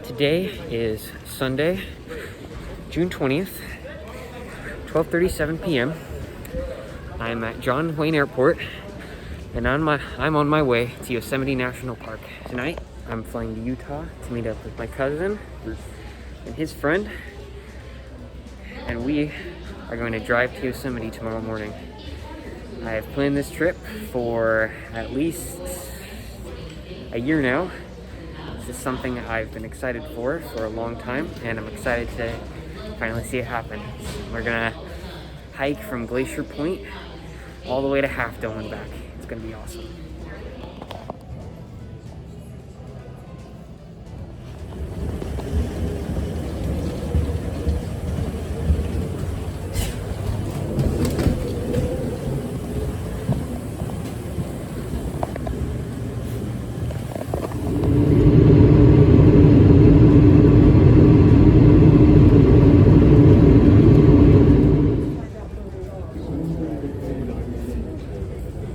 Today is Sunday, June 20th, 12:37 p.m. I'm at John Wayne Airport, and I'm on my way to Yosemite National Park. Tonight, I'm flying to Utah to meet up with my cousin and his friend, and we are going to drive to Yosemite tomorrow morning. I have planned this trip for at least a year now. This is something I've been excited for a long time, and I'm excited to finally see it happen. We're gonna hike from Glacier Point all the way to Half Dome and back. It's gonna be awesome.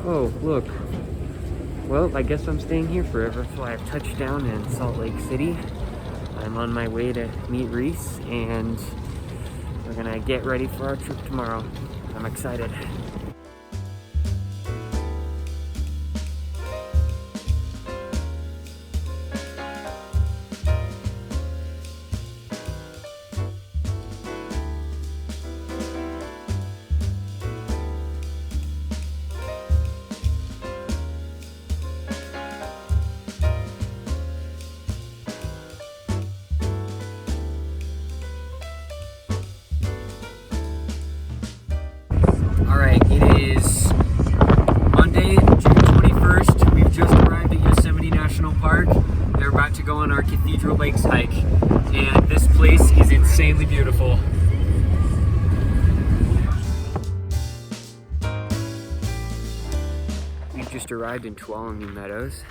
Oh, look. Well, I guess I'm staying here forever. So I have touched down in Salt Lake City. I'm on my way to meet Reese, and we're gonna get ready for our trip tomorrow. I'm excited. Alright, it is Monday, June 21st. We've just arrived at Yosemite National Park. We're about to go on our Cathedral Lakes hike, and this place is insanely beautiful. We've just arrived in Tuolumne Meadows,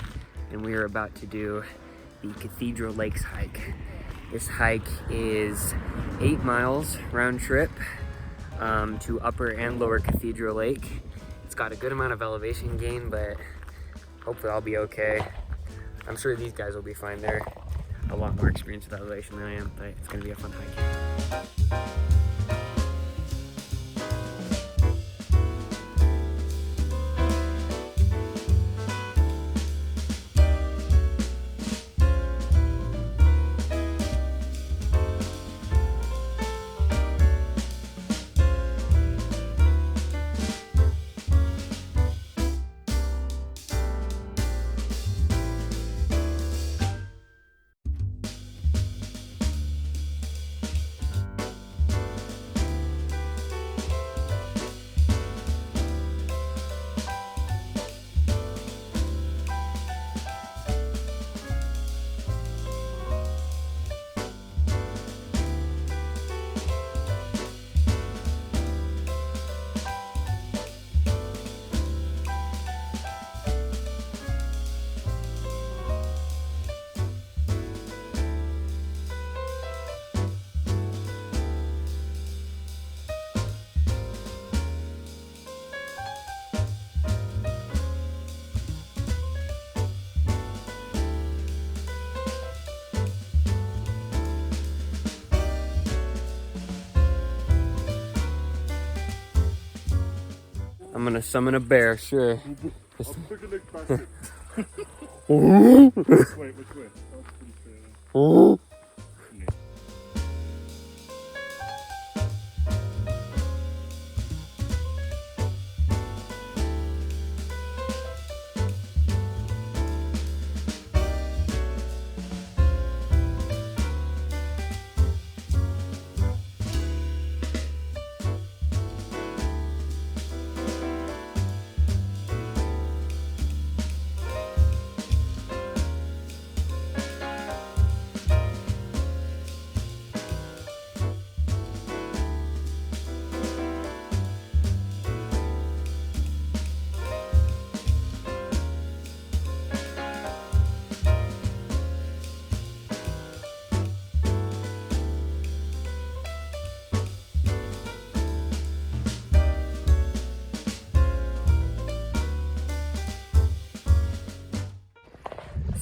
and we are about to do the Cathedral Lakes hike. This hike is 8 miles round trip to Upper and Lower Cathedral Lake. It's got a good amount of elevation gain, but hopefully I'll be okay. I'm sure these guys will be fine. They're a lot more experienced with elevation than I am, but it's gonna be a fun hike. I'm gonna summon a bear, sure. I'll take a look past it. Which way? That was pretty fair.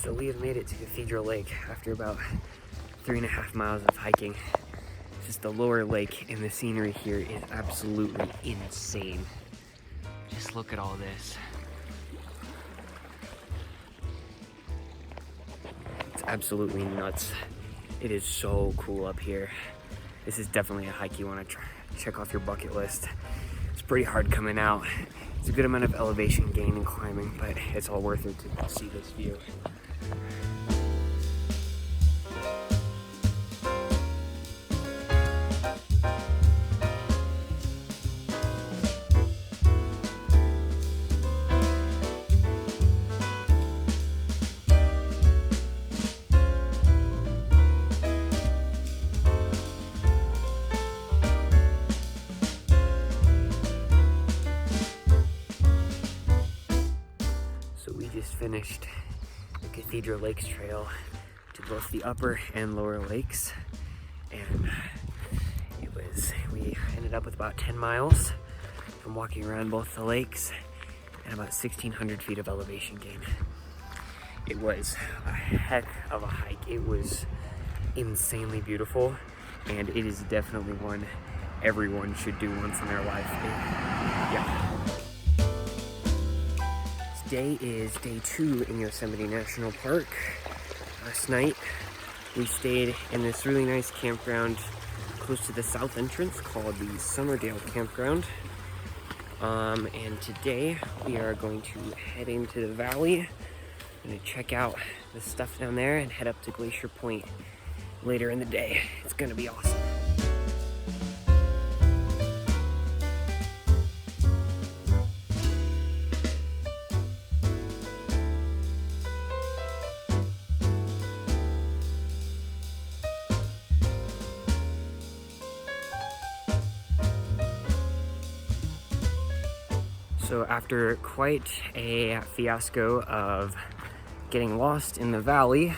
So we have made it to Cathedral Lake after about 3.5 miles of hiking. This is the lower lake, and the scenery here is absolutely insane. Just look at all this. It's absolutely nuts. It is so cool up here. This is definitely a hike you want to check off your bucket list. It's pretty hard coming out. It's a good amount of elevation gain and climbing, but it's all worth it to see this view. Just finished the Cathedral Lakes Trail to both the upper and lower lakes, and we ended up with about 10 miles from walking around both the lakes and about 1,600 feet of elevation gain. It was a heck of a hike. It was insanely beautiful, and it is definitely one everyone should do once in their life. Yeah. Today is day 2 in Yosemite National Park. Last night we stayed in this really nice campground close to the south entrance called the Summerdale Campground. And today we are going to head into the valley. I'm going to check out the stuff down there and head up to Glacier Point later in the day. It's going to be awesome. So after quite a fiasco of getting lost in the valley,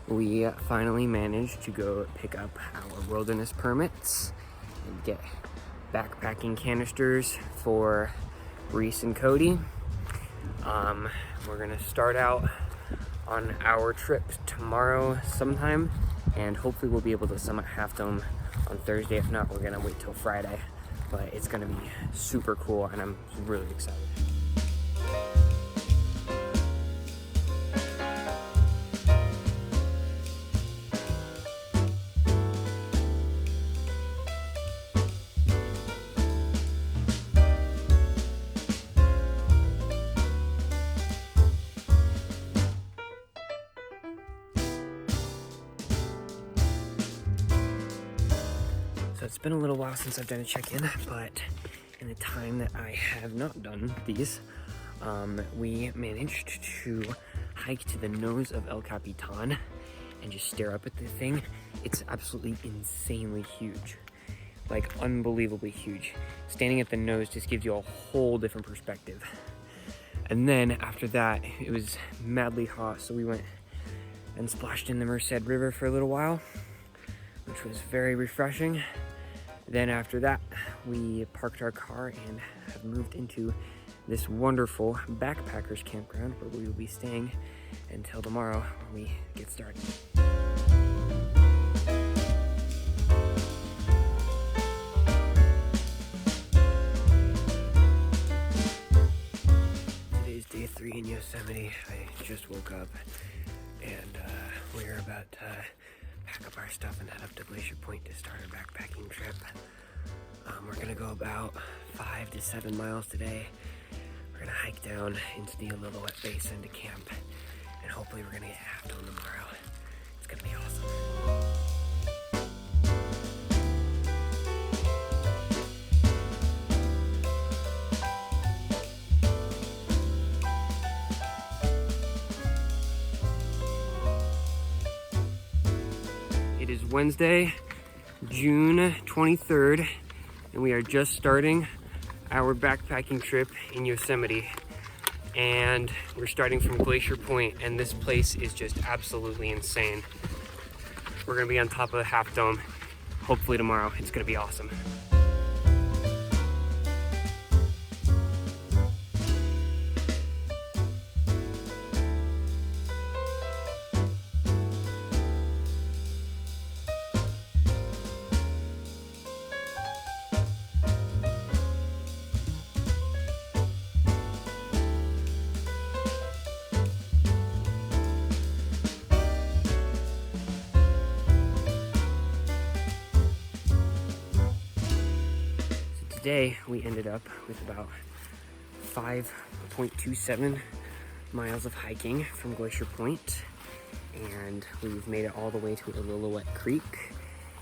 we finally managed to go pick up our wilderness permits and get backpacking canisters for Reese and Cody. We're gonna start out on our trip tomorrow sometime, and hopefully we'll be able to summit Half Dome on Thursday. If not, we're gonna wait till Friday. But it's gonna be super cool, and I'm really excited. So it's been a little while since I've done a check-in, but in the time that I have not done these, we managed to hike to the nose of El Capitan and just stare up at the thing. It's absolutely insanely huge, like unbelievably huge. Standing at the nose just gives you a whole different perspective. And then after that, it was madly hot, so we went and splashed in the Merced River for a little while, which was very refreshing. Then after that, we parked our car and have moved into this wonderful backpackers campground where we will be staying until tomorrow when we get started. Today's day 3 in Yosemite. I just woke up and we're about to pack up our stuff and head up to Glacier Point to start our backpacking trip. We're gonna go about 5 to 7 miles today. We're gonna hike down into the Lillooet Basin to camp, and hopefully we're gonna get Half Dome tomorrow. It's gonna be awesome. It is Wednesday, June 23rd, and we are just starting our backpacking trip in Yosemite. And we're starting from Glacier Point, and this place is just absolutely insane. We're gonna be on top of the Half Dome, hopefully tomorrow. It's gonna be awesome. today we ended up with about 5.27 miles of hiking from Glacier Point, and we've made it all the way to Lillooet Creek,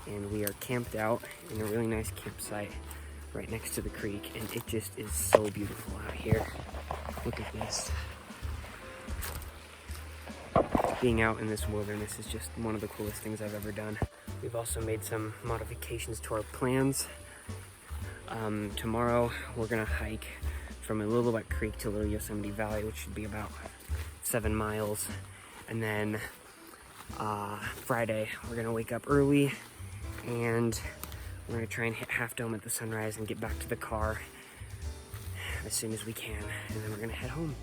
and we are camped out in a really nice campsite right next to the creek, and it just is so beautiful out here. Look at this. Being out in this wilderness is just one of the coolest things I've ever done. We've also made some modifications to our plans. Tomorrow we're gonna hike from Lillooet Creek to Little Yosemite Valley, which should be about 7 miles. And then Friday we're gonna wake up early and we're gonna try and hit Half Dome at the sunrise and get back to the car as soon as we can. And then we're gonna head home.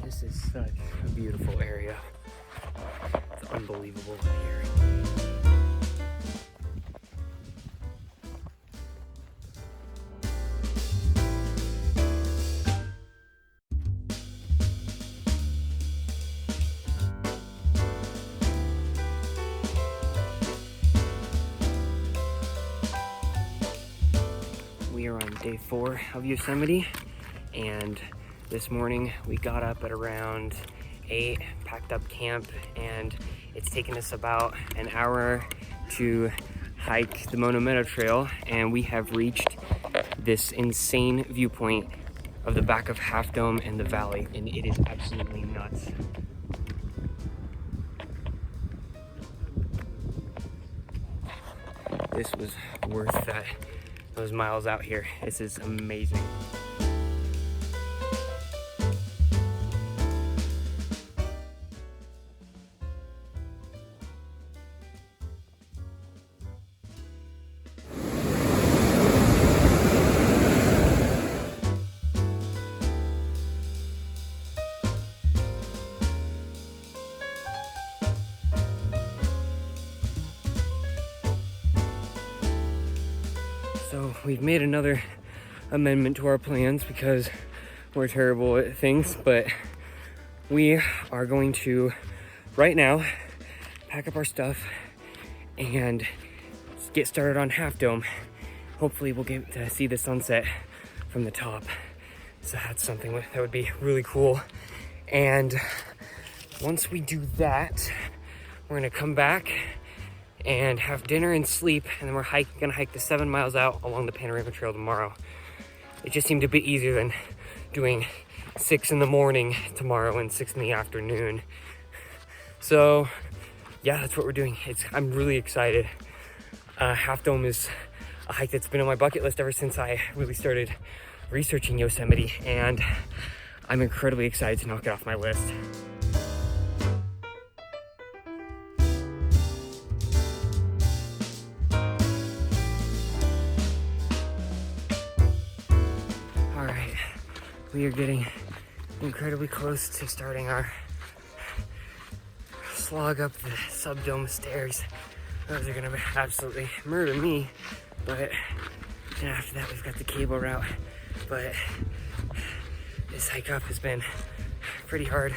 This is such a beautiful area. It's unbelievable here. We are on day 4 of Yosemite, and this morning we got up at around 8, packed up camp, and it's taken us about an hour to hike the Mono Meadow Trail, and we have reached this insane viewpoint of the back of Half Dome and the valley, and it is absolutely nuts. This was worth those miles out here. This is amazing. So we've made another amendment to our plans because we're terrible at things, but we are going to, right now, pack up our stuff and get started on Half Dome. Hopefully we'll get to see the sunset from the top. So that's something that would be really cool. And once we do that, we're gonna come back and have dinner and sleep, and then we're gonna hike the 7 miles out along the Panorama Trail tomorrow. It just seemed a bit easier than doing 6 in the morning tomorrow and 6 in the afternoon. So yeah, that's what we're doing. I'm really excited. Half Dome is a hike that's been on my bucket list ever since I really started researching Yosemite, and I'm incredibly excited to knock it off my list. We are getting incredibly close to starting our slog up the subdome stairs. Those are gonna absolutely murder me, but then after that we've got the cable route. But this hike up has been pretty hard.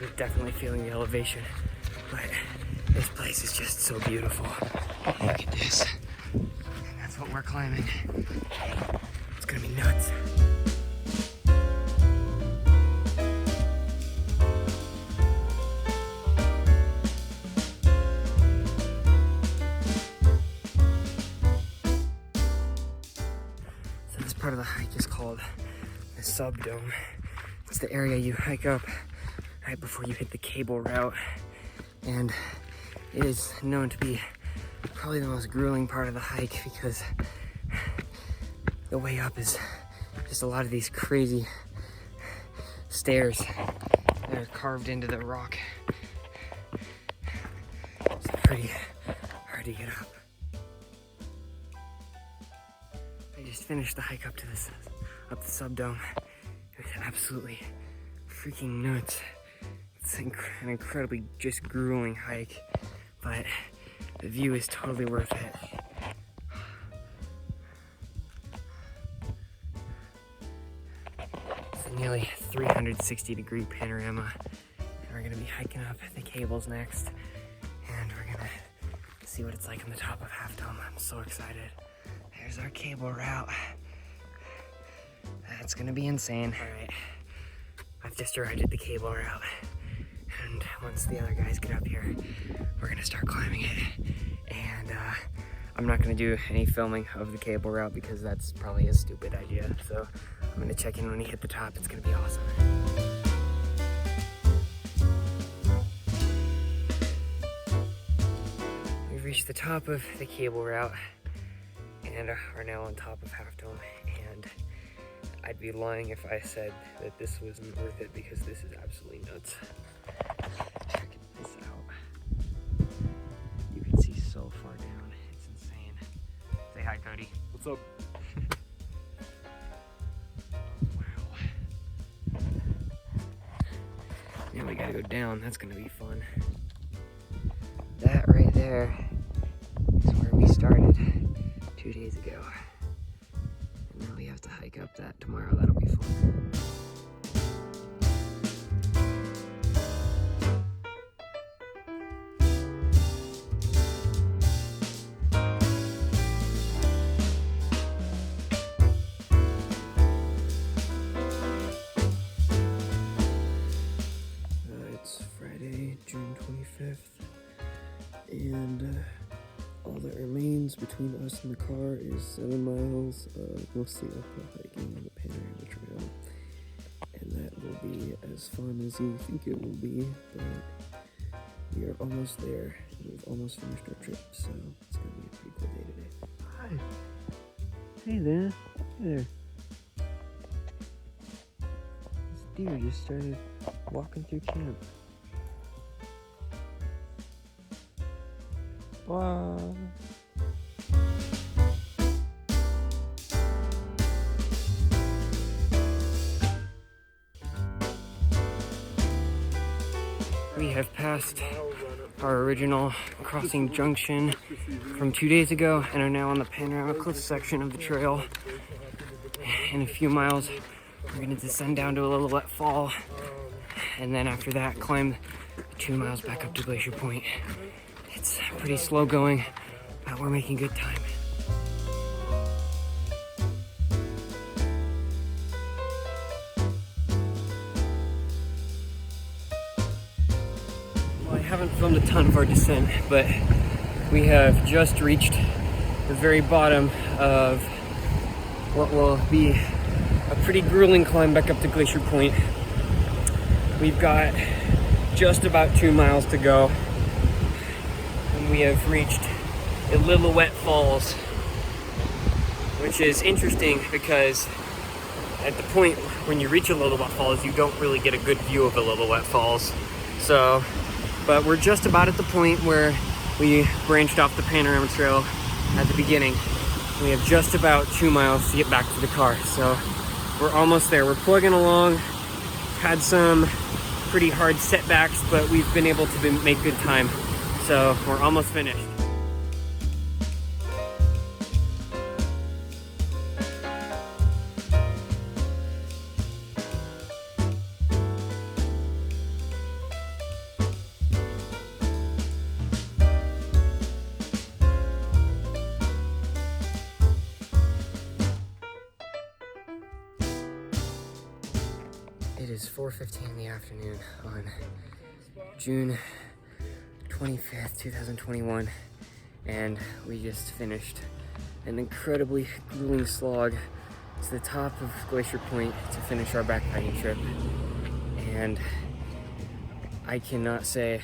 I'm definitely feeling the elevation, but this place is just so beautiful. Look at this. And that's what we're climbing. It's gonna be nuts. Part of the hike is called the subdome. It's the area you hike up right before you hit the cable route, and it is known to be probably the most grueling part of the hike because the way up is just a lot of these crazy stairs that are carved into the rock. pretty hard to get up. I just finished the hike up to the subdome. It was absolutely freaking nuts. It's an incredibly just grueling hike, but the view is totally worth it. It's a nearly 360-degree panorama, and we're gonna be hiking up the cables next, and we're gonna see what it's like on the top of Half Dome. I'm so excited. There's our cable route. That's gonna be insane. All right, I've just arrived at the cable route, and once the other guys get up here, we're gonna start climbing it. And I'm not gonna do any filming of the cable route because that's probably a stupid idea. So I'm gonna check in when we hit the top. It's gonna be awesome. We've reached the top of the cable route and are now on top of Half Dome. And I'd be lying if I said that this wasn't worth it because this is absolutely nuts. Check this out. You can see so far down. It's insane. Say hi, Cody. What's up? Wow. Now we gotta go down. That's gonna be fun. That right there is where we started 2 days ago. And now we have to hike up that tomorrow. That'll be fun. It's Friday, June 25th, and all that remains between us and the car is 7 miles of mostly uphill hiking on the Panorama Trail, and that will be as fun as you think it will be, but we are almost there, and we've almost finished our trip, so it's going to be a pretty cool day today. Hi. Hey there. Hey there. This deer just started walking through camp. Wow. We have passed our original crossing junction from 2 days ago and are now on the Panorama Cliff section of the trail. In a few miles, we're going to descend down to a little wet fall, and then after that, climb 2 miles back up to Glacier Point. It's pretty slow going, but we're making good time. Well, I haven't filmed a ton of our descent, but we have just reached the very bottom of what will be a pretty grueling climb back up to Glacier Point. We've got just about 2 miles to go. We have reached Lillooet Falls, which is interesting because at the point when you reach Lillooet Falls, you don't really get a good view of Lillooet Falls. So, but we're just about at the point where we branched off the Panorama Trail at the beginning. We have just about 2 miles to get back to the car, so we're almost there. We're plugging along, had some pretty hard setbacks, but we've been able to make good time. So we're almost finished. It is 4:15 in the afternoon on June 25th, 2021, and we just finished an incredibly grueling slog to the top of Glacier Point to finish our backpacking trip. And I cannot say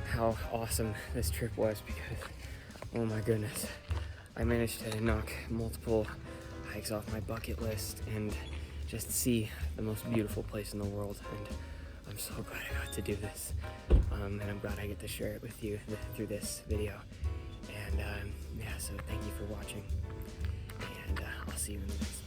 how awesome this trip was because, oh my goodness, I managed to knock multiple hikes off my bucket list and just see the most beautiful place in the world. And I'm so glad I got to do this. And I'm glad I get to share it with you through this video. And yeah, so thank you for watching. And I'll see you in the next